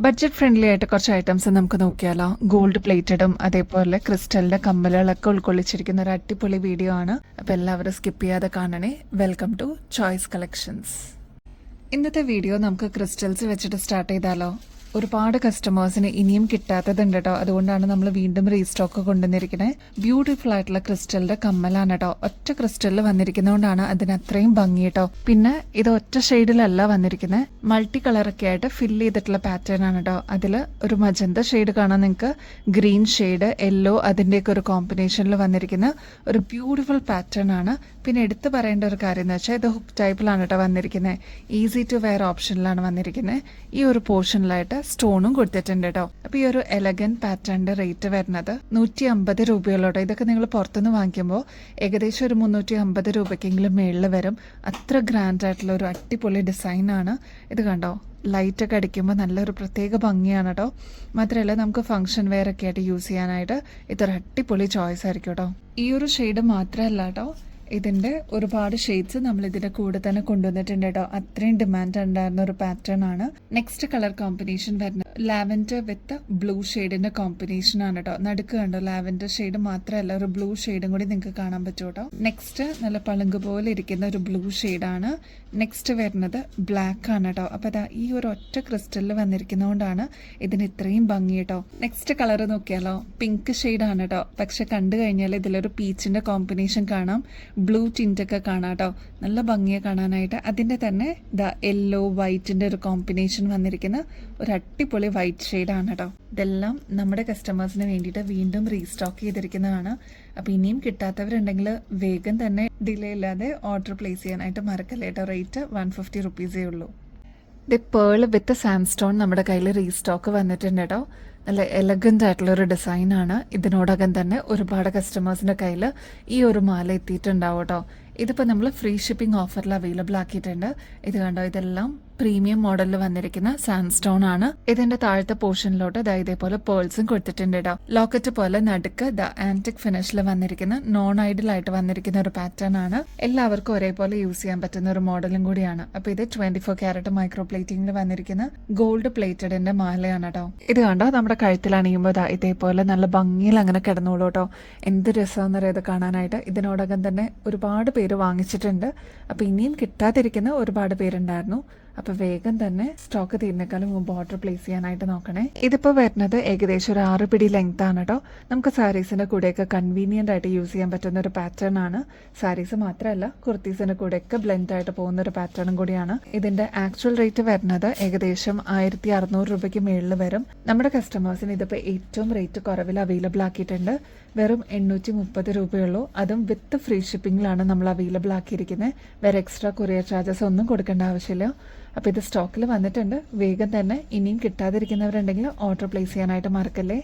Budget friendly ആയിട്ട് കുറച്ച് items നമുക്ക് നോക്കിയാലോ. ഗോൾഡ് പ്ലേറ്റഡും അതേപോലെ ക്രിസ്റ്റലിന്റെ കമ്മലുകളൊക്കെ ഉൾക്കൊള്ളിച്ചിരിക്കുന്ന ഒരു അടിപൊളി വീഡിയോ ആണ്. അപ്പോൾ എല്ലാവരും സ്കിപ്പ് ചെയ്യാതെ കാണണേ. Welcome to choice collections. ഇന്നത്തെ വീഡിയോ നമുക്ക് ക്രിസ്റ്റൽസ് വെച്ചിട്ട് സ്റ്റാർട്ട് ചെയ്താലോ. ഒരുപാട് കസ്റ്റമേഴ്സിന് ഇനിയും കിട്ടാത്തതുണ്ട് കേട്ടോ. അതുകൊണ്ടാണ് നമ്മൾ വീണ്ടും റീസ്റ്റോക്ക് കൊണ്ടുവന്നിരിക്കുന്നത്. ബ്യൂട്ടിഫുൾ ആയിട്ടുള്ള ക്രിസ്റ്റലിന്റെ കമ്മലാണ് കേട്ടോ. ഒറ്റ ക്രിസ്റ്റലിൽ വന്നിരിക്കുന്നതുകൊണ്ടാണ് അതിന് അത്രയും ഭംഗി കേട്ടോ. പിന്നെ ഇത് ഒറ്റ ഷെയ്ഡിലല്ല വന്നിരിക്കുന്നത്, മൾട്ടി കളറൊക്കെ ആയിട്ട് ഫില്ല് ചെയ്തിട്ടുള്ള പാറ്റേൺ ആണ് കേട്ടോ. അതിൽ ഒരു മജന്ത ഷെയ്ഡ് കാണാൻ നിങ്ങൾക്ക്, ഗ്രീൻ ഷെയ്ഡ്, യെല്ലോ, അതിൻ്റെയൊക്കെ ഒരു കോമ്പിനേഷനിൽ വന്നിരിക്കുന്ന ഒരു ബ്യൂട്ടിഫുൾ പാറ്റേൺ ആണ്. പിന്നെ എടുത്തു പറയേണ്ട ഒരു കാര്യം എന്ന് വെച്ചാൽ ഇത് ഹുക്ക് ടൈപ്പിലാണ് കേട്ടോ വന്നിരിക്കുന്നത്. ഈസി ടു വെയർ ഓപ്ഷനിലാണ് വന്നിരിക്കുന്നത്. ഈ ഒരു പോർഷനിലായിട്ട് സ്റ്റോണും കൊടുത്തിട്ടുണ്ട് കേട്ടോ. അപ്പൊ ഈ ഒരു എലഗന്റ് പാറ്റേണിന്റെ റേറ്റ് വരുന്നത് 150 രൂപയോട്ടോ. ഇതൊക്കെ നിങ്ങൾ പുറത്തുനിന്ന് വാങ്ങിക്കുമ്പോൾ ഏകദേശം ഒരു 350 രൂപയ്ക്കെങ്കിലും മേളിൽ വരും. അത്ര ഗ്രാൻഡ് ആയിട്ടുള്ള ഒരു അടിപൊളി ഡിസൈൻ ആണ് ഇത്. കണ്ടോ, ലൈറ്റ് ഒക്കെ അടിക്കുമ്പോൾ നല്ലൊരു പ്രത്യേക ഭംഗിയാണ് കേട്ടോ. മാത്രമല്ല നമുക്ക് ഫംഗ്ഷൻ വെയർ ഒക്കെ ആയിട്ട് യൂസ് ചെയ്യാനായിട്ട് ഇതൊരു അടിപൊളി ചോയ്സ് ആയിരിക്കും കേട്ടോ. ഈ ഒരു ഷെയ്ഡ് മാത്രമല്ല കേട്ടോ, ഇതിന്റെ ഒരുപാട് ഷെയ്ഡ്സ് നമ്മൾ ഇതിന്റെ കൂടെ തന്നെ കൊണ്ടുവന്നിട്ടുണ്ട് കേട്ടോ. അത്രയും ഡിമാൻഡ് ഉണ്ടായിരുന്ന ഒരു പാറ്റേൺ ആണ്. നെക്സ്റ്റ് കളർ കോമ്പിനേഷൻ വരുന്നത് ലാവൻഡർ വിത്ത് ബ്ലൂ ഷെയ്ഡിന്റെ കോമ്പിനേഷൻ ആണ് കേട്ടോ. നടുക്ക് കണ്ടോ, ലാവൻഡർ ഷെയ്ഡ് മാത്രമല്ല ഒരു ബ്ലൂ ഷെയ്ഡും കൂടി നിങ്ങൾക്ക് കാണാൻ പറ്റും കേട്ടോ. നെക്സ്റ്റ് നല്ല പളുങ്ക് പോലെ ഇരിക്കുന്ന ഒരു ബ്ലൂ ഷെയ്ഡാണ്. നെക്സ്റ്റ് വരുന്നത് ബ്ലാക്ക് ആണ് കേട്ടോ. അപ്പൊ അതാ ഈ ഒരു ഒറ്റ ക്രിസ്റ്റലിൽ വന്നിരിക്കുന്നതുകൊണ്ടാണ് ഇതിന് ഇത്രയും ഭംഗി കേട്ടോ. നെക്സ്റ്റ് കളർ നോക്കിയാലോ, പിങ്ക് ഷെയ്ഡ് ആണ് കേട്ടോ. പക്ഷെ കണ്ടു കഴിഞ്ഞാൽ ഇതിലൊരു പീച്ചിന്റെ കോമ്പിനേഷൻ കാണാം, ബ്ലൂ ടിൻ്റൊക്കെ കാണാം കേട്ടോ. നല്ല ഭംഗിയെ കാണാനായിട്ട്. അതിൻ്റെ തന്നെ യെല്ലോ വൈറ്റിൻ്റെ ഒരു കോമ്പിനേഷൻ വന്നിരിക്കുന്ന ഒരു അടിപൊളി വൈറ്റ് ഷെയ്ഡാണ് കേട്ടോ. ഇതെല്ലാം നമ്മുടെ കസ്റ്റമേഴ്സിന് വേണ്ടിയിട്ട് വീണ്ടും റീസ്റ്റോക്ക് ചെയ്തിരിക്കുന്നതാണ്. അപ്പോൾ ഇനിയും കിട്ടാത്തവരുണ്ടെങ്കിൽ വേഗം തന്നെ ഡിലേ ഇല്ലാതെ ഓർഡർ പ്ലേസ് ചെയ്യാനായിട്ട് മറക്കല്ലേ കേട്ടോ. റേറ്റ് 150 റുപ്പീസേ ഉള്ളൂ. ഇത് പേൾ വിത്ത് സാൻഡ്സ്റ്റോൺ നമ്മുടെ കയ്യിൽ റീസ്റ്റോക്ക് വന്നിട്ടുണ്ട് കേട്ടോ. നല്ല എലഗന്റ് ആയിട്ടുള്ള ഒരു ഡിസൈനാണ്. ഇതിനോടകം തന്നെ ഒരുപാട് കസ്റ്റമേഴ്സിന്റെ കയ്യിൽ ഈ ഒരു മാല എത്തിയിട്ടുണ്ടാവും കേട്ടോ. ഇതിപ്പോൾ നമ്മൾ ഫ്രീ ഷിപ്പിംഗ് ഓഫറിൽ അവൈലബിൾ ആക്കിയിട്ടുണ്ട്. ഇത് കണ്ടോ, ഇതെല്ലാം പ്രീമിയം മോഡലിൽ വന്നിരിക്കുന്ന സാൻഡ്സ്റ്റോൺ ആണ്. ഇതിന്റെ താഴത്തെ പോർഷനിലോട്ട് ഇതേപോലെ പേൾസും കൊടുത്തിട്ടുണ്ട് കേട്ടോ. ലോക്കറ്റ് പോലെ നടുക്ക് ആന്റിക് ഫിനിഷിൽ വന്നിരിക്കുന്ന നോൺ ഐഡിൽ ആയിട്ട് വന്നിരിക്കുന്ന ഒരു പാറ്റേൺ ആണ്. എല്ലാവർക്കും ഒരേപോലെ യൂസ് ചെയ്യാൻ പറ്റുന്ന ഒരു മോഡലും കൂടിയാണ്. അപ്പൊ ഇത് 24 ക്യാരറ്റ് മൈക്രോ പ്ലേറ്റിംഗിൽ വന്നിരിക്കുന്ന ഗോൾഡ് പ്ലേറ്റഡിന്റെ മാലയാണ് കേട്ടോ. ഇത് കണ്ടോ, നമ്മുടെ കഴുത്തിൽ അണിയുമ്പോൾ ഇതേപോലെ നല്ല ഭംഗിയിൽ അങ്ങനെ കിടന്നോളൂ കേട്ടോ. എന്ത് രസമാണെന്നറിയാം ഇത് കാണാനായിട്ട്. ഇതിനോടകം തന്നെ ഒരുപാട് പേര് വാങ്ങിച്ചിട്ടുണ്ട്. അപ്പൊ ഇനിയും കിട്ടാതിരിക്കുന്ന ഒരുപാട് പേരുണ്ടായിരുന്നു. അപ്പൊ വേഗം തന്നെ സ്റ്റോക്ക് തീരുന്നേക്കാളും മുമ്പ് ഓർഡർ പ്ലേസ് ചെയ്യാനായിട്ട് നോക്കണേ. ഇതിപ്പോ വരുന്നത് ഏകദേശം ഒരു 6 പിടി ലെങ്ത് ആണ് കേട്ടോ. നമുക്ക് സാരീസിന്റെ കൂടെയൊക്കെ കൺവീനിയന്റ് ആയിട്ട് യൂസ് ചെയ്യാൻ പറ്റുന്ന ഒരു പാറ്റേൺ ആണ്. സാരീസ് മാത്രമല്ല, കുർത്തീസിന്റെ കൂടെയൊക്കെ ബ്ലെൻഡ് ആയിട്ട് പോകുന്ന ഒരു പാറ്റേണും കൂടിയാണ്. ഇതിന്റെ ആക്ച്വൽ റേറ്റ് വരുന്നത് ഏകദേശം 1600 രൂപയ്ക്ക് മേളിൽ വരും. നമ്മുടെ കസ്റ്റമേഴ്സിന് ഇതിപ്പോ ഏറ്റവും റേറ്റ് കുറവിൽ അവൈലബിൾ ആക്കിയിട്ടുണ്ട്. വെറും 830 രൂപയുള്ളൂ. അതും വിത്ത് ഫ്രീ ഷിപ്പിംഗിലാണ് നമ്മൾ അവൈലബിൾ ആക്കിയിരിക്കുന്നത്. വേറെ എക്സ്ട്രാ കൊറിയർ ചാർജസ് ഒന്നും കൊടുക്കേണ്ട ആവശ്യമില്ല. അപ്പോൾ ഇത് സ്റ്റോക്കിൽ വന്നിട്ടുണ്ട്. വേഗം തന്നെ ഇനിയും കിട്ടാതിരിക്കുന്നവരുണ്ടെങ്കിൽ ഓർഡർ പ്ലേസ് ചെയ്യാനായിട്ട് മറക്കല്ലേ.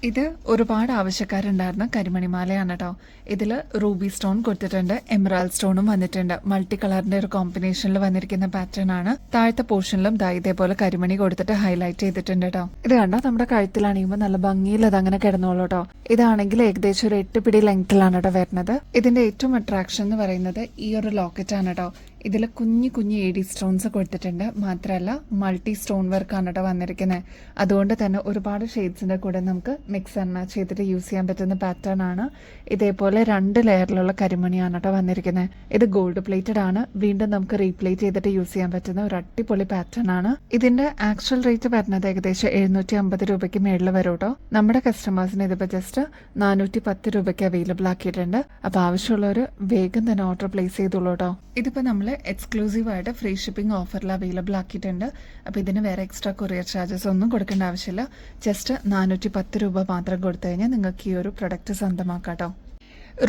ഇത് ഒരുപാട് ആവശ്യക്കാരുണ്ടായിരുന്ന കരിമണിമാലയാണ് കേട്ടോ. ഇതിൽ റൂബി സ്റ്റോൺ കൊടുത്തിട്ടുണ്ട്, എമറാൾഡ് സ്റ്റോണും വന്നിട്ടുണ്ട്. മൾട്ടി കളറിന്റെ ഒരു കോമ്പിനേഷനിൽ വന്നിരിക്കുന്ന പാറ്റേൺ ആണ്. താഴത്തെ പോർഷനിലും ഇതേപോലെ കരിമണി കൊടുത്തിട്ട് ഹൈലൈറ്റ് ചെയ്തിട്ടുണ്ട് കേട്ടോ. ഇത് കണ്ടോ, നമ്മുടെ കഴുത്തിലാണിയുമ്പോൾ നല്ല ഭംഗിയിൽ അതങ്ങനെ കിടന്നോളൂ കേട്ടോ. ഇതാണെങ്കിൽ ഏകദേശം ഒരു 8 പിടി ലെങ്ത്തിലാണ് കേട്ടോ വരുന്നത്. ഇതിന്റെ ഏറ്റവും അട്രാക്ഷൻ എന്ന് പറയുന്നത് ഈ ഒരു ലോക്കറ്റ് ആണ് കേട്ടോ. ഇതിൽ കുഞ്ഞു കുഞ്ഞു AD സ്റ്റോൺസ് കൊടുത്തിട്ടുണ്ട്. മാത്രമല്ല മൾട്ടി സ്റ്റോൺ വർക്കാണ് കേട്ടോ വന്നിരിക്കുന്നത്. അതുകൊണ്ട് തന്നെ ഒരുപാട് ഷെയ്ഡ്സിന്റെ കൂടെ നമുക്ക് മിക്സ് ആൻഡ് മാച്ച് ചെയ്തിട്ട് യൂസ് ചെയ്യാൻ പറ്റുന്ന പാറ്റേൺ ആണ്. ഇതേപോലെ 2 ലെയറിലുള്ള കരിമണിയാണ് കേട്ടോ വന്നിരിക്കുന്നത്. ഇത് ഗോൾഡ് പ്ലേറ്റഡ് ആണ്. വീണ്ടും നമുക്ക് റീപ്ലേറ്റ് ചെയ്തിട്ട് യൂസ് ചെയ്യാൻ പറ്റുന്ന ഒരു അടിപൊളി പാറ്റേൺ ആണ്. ഇതിന്റെ ആക്ച്വൽ റേറ്റ് വരുന്നത് ഏകദേശം 750 രൂപയ്ക്ക് മേളിൽ വരും കേട്ടോ. നമ്മുടെ കസ്റ്റമേഴ്സിന് ഇതിപ്പോ ജസ്റ്റ് 410 രൂപയ്ക്ക് അവൈലബിൾ ആക്കിയിട്ടുണ്ട്. അപ്പൊ ആവശ്യമുള്ളവർ വേഗം തന്നെ ഓർഡർ പ്ലേസ് ചെയ്തോളൂ കേട്ടോ. ഇതിപ്പോ നമ്മൾ എക്സ്ക്ലൂസീവ് ആയിട്ട് ഫ്രീ ഷിപ്പിംഗ് ഓഫറിൽ അവൈലബിൾ ആക്കിയിട്ടുണ്ട്. അപ്പോൾ ഇതിന് വേറെ എക്സ്ട്രാ കൊറിയർ ചാർജസ് ഒന്നും കൊടുക്കേണ്ട ആവശ്യമില്ല. ജസ്റ്റ് 410 രൂപ മാത്രം കൊടുത്തു കഴിഞ്ഞാൽ നിങ്ങൾക്ക് ഈ ഒരു പ്രൊഡക്റ്റ് സ്വന്തമാക്കാം കേട്ടോ.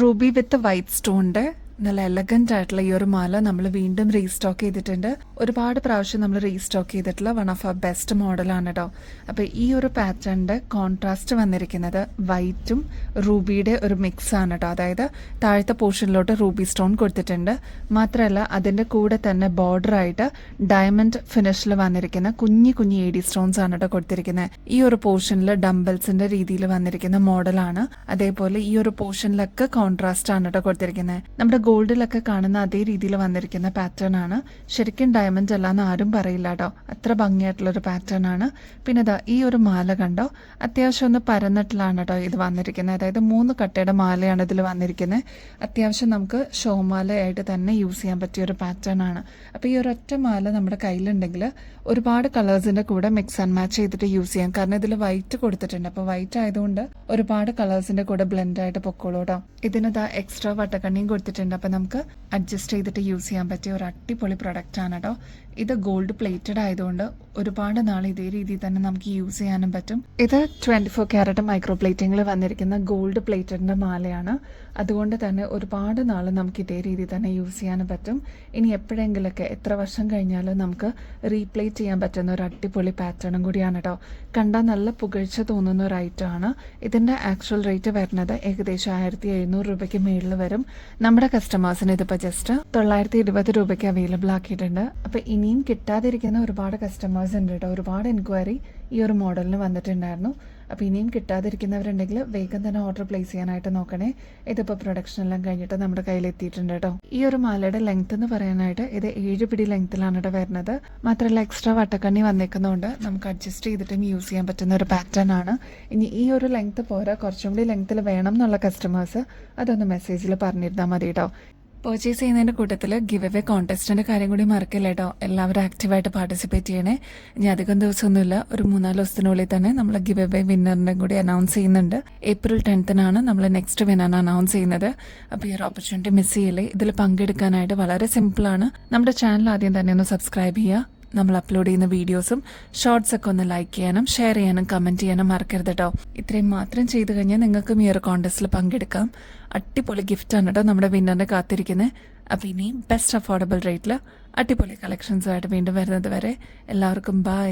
റൂബി വിത്ത് വൈറ്റ് സ്റ്റോണിന്റെ നല്ല എലഗന്റ് ആയിട്ടുള്ള ഈ ഒരു മാല നമ്മൾ വീണ്ടും റീസ്റ്റോക്ക് ചെയ്തിട്ടുണ്ട്. ഒരുപാട് പ്രാവശ്യം നമ്മൾ റീസ്റ്റോക്ക് ചെയ്തിട്ടുള്ള വൺ ഓഫ് ആ ബെസ്റ്റ് മോഡലാണ് കേട്ടോ. അപ്പോൾ ഈ ഒരു പാറ്റേണിന്റെ കോൺട്രാസ്റ്റ് വന്നിരിക്കുന്നത് വൈറ്റും റൂബിയുടെ ഒരു മിക്സ് ആണ് കേട്ടോ. അതായത് താഴത്തെ പോർഷനിലോട്ട് റൂബി സ്റ്റോൺ കൊടുത്തിട്ടുണ്ട്. മാത്രമല്ല അതിന്റെ കൂടെ തന്നെ ബോർഡർ ആയിട്ട് ഡയമണ്ട് ഫിനിഷിൽ വന്നിരിക്കുന്ന കുഞ്ഞു കുഞ്ഞു AD സ്റ്റോൺസ് ആണ് കേട്ടോ കൊടുത്തിരിക്കുന്നത്. ഈ ഒരു പോർഷനിൽ ഡംബൽസിന്റെ രീതിയിൽ വന്നിരിക്കുന്ന മോഡലാണ്. അതേപോലെ ഈ ഒരു പോർഷനിലൊക്കെ കോൺട്രാസ്റ്റ് ആണ് കേട്ടോ കൊടുത്തിരിക്കുന്നത്. നമ്മുടെ ഗോൾഡിലൊക്കെ കാണുന്ന അതേ രീതിയിൽ വന്നിരിക്കുന്ന പാറ്റേൺ ആണ്. ശരിക്കും ഡയമണ്ട് അല്ലാന്ന് ആരും പറയില്ല കേട്ടോ, അത്ര ഭംഗിയായിട്ടുള്ളൊരു പാറ്റേൺ ആണ്. പിന്നെ ഇതാ ഈ ഒരു മാല കണ്ടോ, അത്യാവശ്യം ഒന്ന് പരന്നിട്ടിലാണ് കേട്ടോ ഇത് വന്നിരിക്കുന്നത്. അതായത് 3 കട്ടയുടെ മാലയാണ് ഇതിൽ വന്നിരിക്കുന്നത്. അത്യാവശ്യം നമുക്ക് ഷോ മാലയായിട്ട് തന്നെ യൂസ് ചെയ്യാൻ പറ്റിയ ഒരു പാറ്റേൺ ആണ്. അപ്പോൾ ഈ ഒരൊറ്റ മാല നമ്മുടെ കയ്യിലുണ്ടെങ്കിൽ ഒരുപാട് കളേഴ്സിൻ്റെ കൂടെ മിക്സ് ആൻഡ് മാച്ച് ചെയ്തിട്ട് യൂസ് ചെയ്യാം. കാരണം ഇതിൽ വൈറ്റ് കൊടുത്തിട്ടുണ്ട്. അപ്പോൾ വൈറ്റ് ആയതുകൊണ്ട് ഒരുപാട് കളേഴ്സിൻ്റെ കൂടെ ബ്ലെൻഡ് ആയിട്ട് പൊക്കോളൂ കേട്ടോ. ഇതിനിതാ എക്സ്ട്രാ വട്ടക്കണ്ണിയും കൊടുത്തിട്ടുണ്ട്. അപ്പോൾ നമുക്ക് അഡ്ജസ്റ്റ് ചെയ്തിട്ട് യൂസ് ചെയ്യാൻ പറ്റിയ ഒരു അടിപൊളി പ്രൊഡക്റ്റ് ആണ് കേട്ടോ. ഇത് ഗോൾഡ് പ്ലേറ്റഡ് ആയതുകൊണ്ട് ഒരുപാട് നാൾ ഇതേ രീതിയിൽ തന്നെ നമുക്ക് യൂസ് ചെയ്യാനും പറ്റും. ഇത് 24 ക്യാരറ്റ് മൈക്രോ പ്ലേറ്റിങ്ങിൽ വന്നിരിക്കുന്ന ഗോൾഡ് പ്ലേറ്റഡിൻ്റെ മാലയാണ്. അതുകൊണ്ട് തന്നെ ഒരുപാട് നാൾ നമുക്ക് ഇതേ രീതിയിൽ തന്നെ യൂസ് ചെയ്യാനും പറ്റും. ഇനി എപ്പോഴെങ്കിലൊക്കെ എത്ര വർഷം കഴിഞ്ഞാലും നമുക്ക് റീപ്ലേറ്റ് ചെയ്യാൻ പറ്റുന്ന ഒരു അടിപൊളി പാറ്റേണും കൂടിയാണ് കേട്ടോ. കണ്ടാൽ നല്ല പുകഴ്ച തോന്നുന്ന ഒരു ഐറ്റം ആണ്. ഇതിൻ്റെ ആക്ച്വൽ റേറ്റ് വരുന്നത് ഏകദേശം 1700 രൂപയ്ക്ക് മേളിൽ വരും. നമ്മുടെ കസ്റ്റമേഴ്സിന് ഇതിപ്പോൾ ജസ്റ്റ് 920 രൂപയ്ക്ക് അവൈലബിൾ ആക്കിയിട്ടുണ്ട്. അപ്പോൾ ഇനിയും കിട്ടാതിരിക്കുന്ന ഒരുപാട് കസ്റ്റമേഴ്സ് ഉണ്ട് കേട്ടോ. ഒരുപാട് എൻക്വയറി ഈ ഒരു മോഡലിന് വന്നിട്ടുണ്ടായിരുന്നു. അപ്പോൾ ഇനിയും കിട്ടാതിരിക്കുന്നവരുണ്ടെങ്കിൽ വേഗം തന്നെ ഓർഡർ പ്ലേസ് ചെയ്യാനായിട്ട് നോക്കണേ. ഇതിപ്പോൾ പ്രൊഡക്ഷൻ എല്ലാം കഴിഞ്ഞിട്ട് നമ്മുടെ കയ്യിൽ എത്തിയിട്ടുണ്ട് കേട്ടോ. ഈ ഒരു മാലയുടെ ലെങ്ത് എന്ന് പറയാനായിട്ട് ഇത് 7 പിടി ലെങ്ത്തിലാണ് ഇവിടെ വരുന്നത്. മാത്രമല്ല എക്സ്ട്രാ വട്ടക്കണ്ണി വന്നേക്കുന്നതുകൊണ്ട് നമുക്ക് അഡ്ജസ്റ്റ് ചെയ്തിട്ടും യൂസ് ചെയ്യാൻ പറ്റുന്ന ഒരു പാറ്റേൺ ആണ്. ഇനി ഈ ഒരു ലെങ്ത് പോരാ, കുറച്ചും കൂടി ലെങ്ത്തിൽ വേണം എന്നുള്ള കസ്റ്റമേഴ്സ് അതൊന്ന് മെസ്സേജിൽ പറഞ്ഞിരുന്നാൽ മതി കേട്ടോ. പർച്ചേസ് ചെയ്യുന്നതിൻ്റെ കൂട്ടത്തിൽ ഗിവ് അവേ കോൺടെസ്റ്റിൻ്റെ കാര്യം കൂടി മറക്കില്ല കേട്ടോ. എല്ലാവരും ആക്റ്റീവായിട്ട് പാർട്ടിസിപ്പേറ്റ് ചെയ്യണേ. ഇനി അധികം ദിവസമൊന്നുമില്ല, ഒരു 3-4 ദിവസത്തിനുള്ളിൽ തന്നെ നമ്മൾ ഗിവ് അവേ വിന്നറിനെ കൂടി അനൗൺസ് ചെയ്യുന്നുണ്ട്. April 10th നമ്മൾ നെക്സ്റ്റ് വിന്നറിനെ അനൗൺസ് ചെയ്യുന്നത്. അപ്പോൾ ഈ ഒരു ഓപ്പർച്യൂണിറ്റി മിസ് ചെയ്യില്ലേ. ഇതിൽ പങ്കെടുക്കാനായിട്ട് വളരെ സിമ്പിളാണ്. നമ്മുടെ ചാനൽ ആദ്യം തന്നെ ഒന്ന് സബ്സ്ക്രൈബ് ചെയ്യുക. നമ്മൾ അപ്ലോഡ് ചെയ്യുന്ന വീഡിയോസും ഷോർട്സ് ഒക്കെ ഒന്ന് ലൈക്ക് ചെയ്യാനും ഷെയർ ചെയ്യാനും കമൻറ്റ് ചെയ്യാനും മറക്കരുത് കേട്ടോ. ഇത്രയും മാത്രം ചെയ്ത് കഴിഞ്ഞാൽ നിങ്ങൾക്കും ഈ ഒരു കോൺടെസ്റ്റിൽ പങ്കെടുക്കാം. അടിപൊളി ഗിഫ്റ്റാണ് കേട്ടോ നമ്മുടെ വിന്നറിനെ കാത്തിരിക്കുന്നത്. അപ്പോൾ ഇനിയും ബെസ്റ്റ് അഫോർഡബിൾ റേറ്റിൽ അടിപൊളി കളക്ഷൻസുമായിട്ട് വീണ്ടും വരുന്നത് വരെ എല്ലാവർക്കും ബൈ.